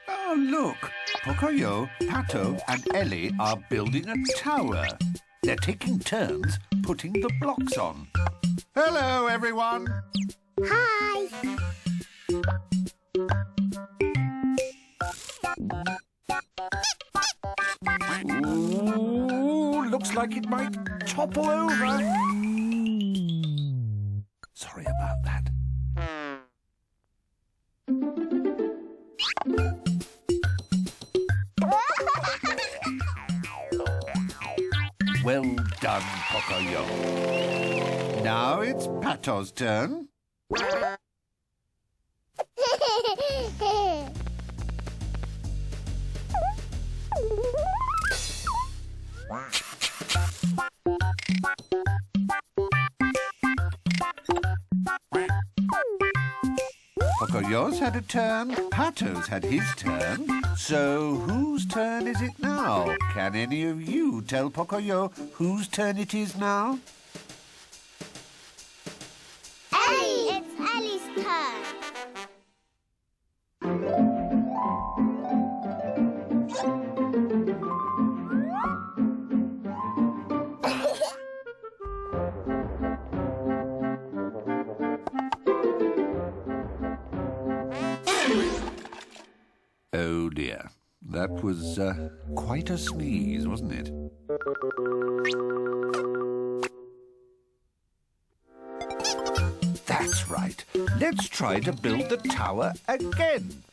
Oh, look. Pocoyo, Pato and Ellie are building a tower. They're taking turns putting the blocks on. Hello, everyone. Hi. Ooh, looks like it might topple over. Sorry about that. Well done, Pocoyo. Now it's Pato's turn. Pocoyo's had a turn, Pato's had his turn. So whose turn is it now? Can any of you tell Pocoyo whose turn it is now? Ellie! It's Ellie's turn. Oh dear, that was quite a sneeze, wasn't it? That's right. Let's try to build the tower again.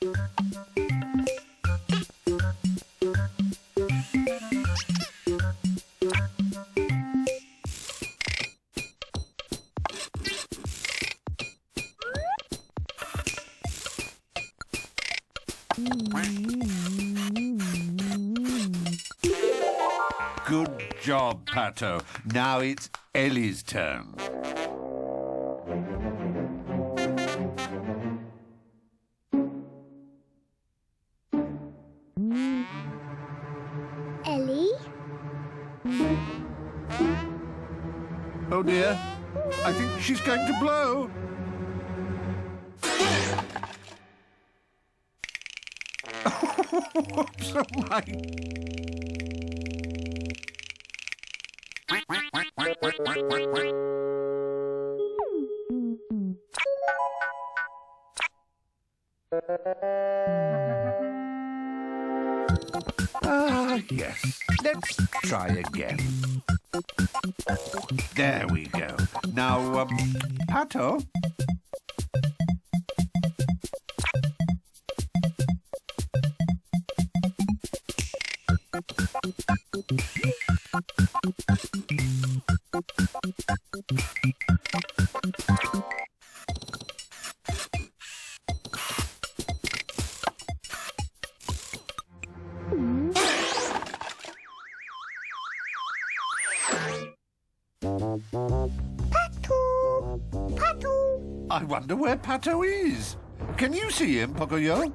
Good job, Pato. Now it's Ellie's turn. Ellie? Oh dear, I think she's going to blow. Whoops, oh my. Ah, yes. Let's try again. There we go. Now, Pato. Pato! I wonder where Pato is. Can you see him, Pocoyo?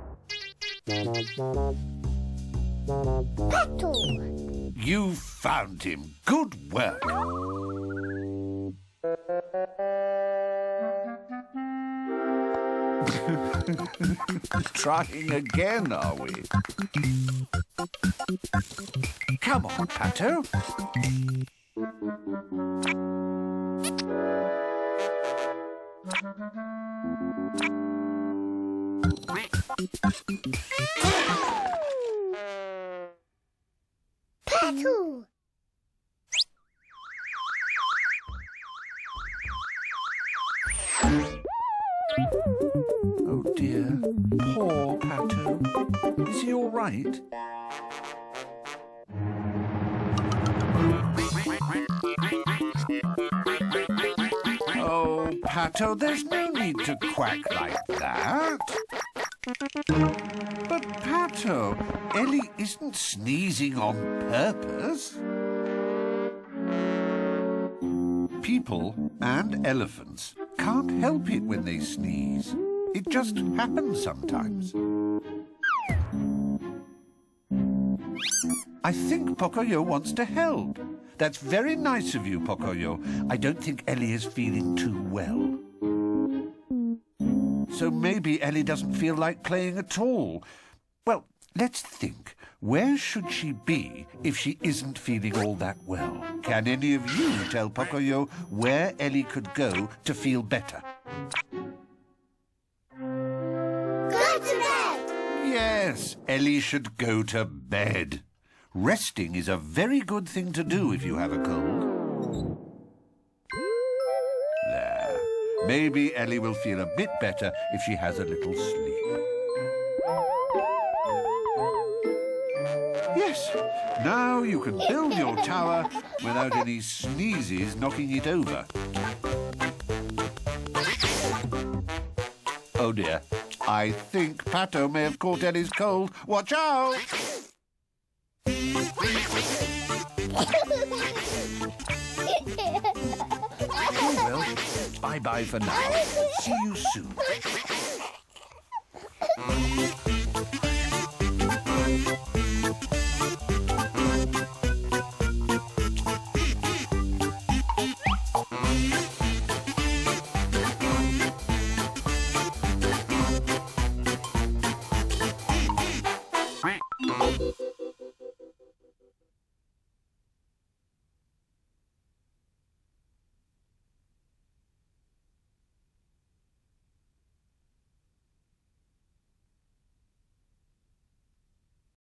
Pato! You found him. Good work. Trying again, are we? Come on, Pato. Pato! Oh dear, poor Pato. Is he all right? Pato, there's no need to quack like that. But, Pato, Ellie isn't sneezing on purpose. People and elephants can't help it when they sneeze. It just happens sometimes. I think Pocoyo wants to help. That's very nice of you, Pocoyo. I don't think Ellie is feeling too well. So maybe Ellie doesn't feel like playing at all. Well, let's think. Where should she be if she isn't feeling all that well? Can any of you tell Pocoyo where Ellie could go to feel better? Go to bed! Yes, Ellie should go to bed. Resting is a very good thing to do if you have a cold. There. Maybe Ellie will feel a bit better if she has a little sleep. Yes, now you can build your tower without any sneezes knocking it over. Oh dear, I think Pato may have caught Ellie's cold. Watch out! Oh well, bye-bye for now. See you soon.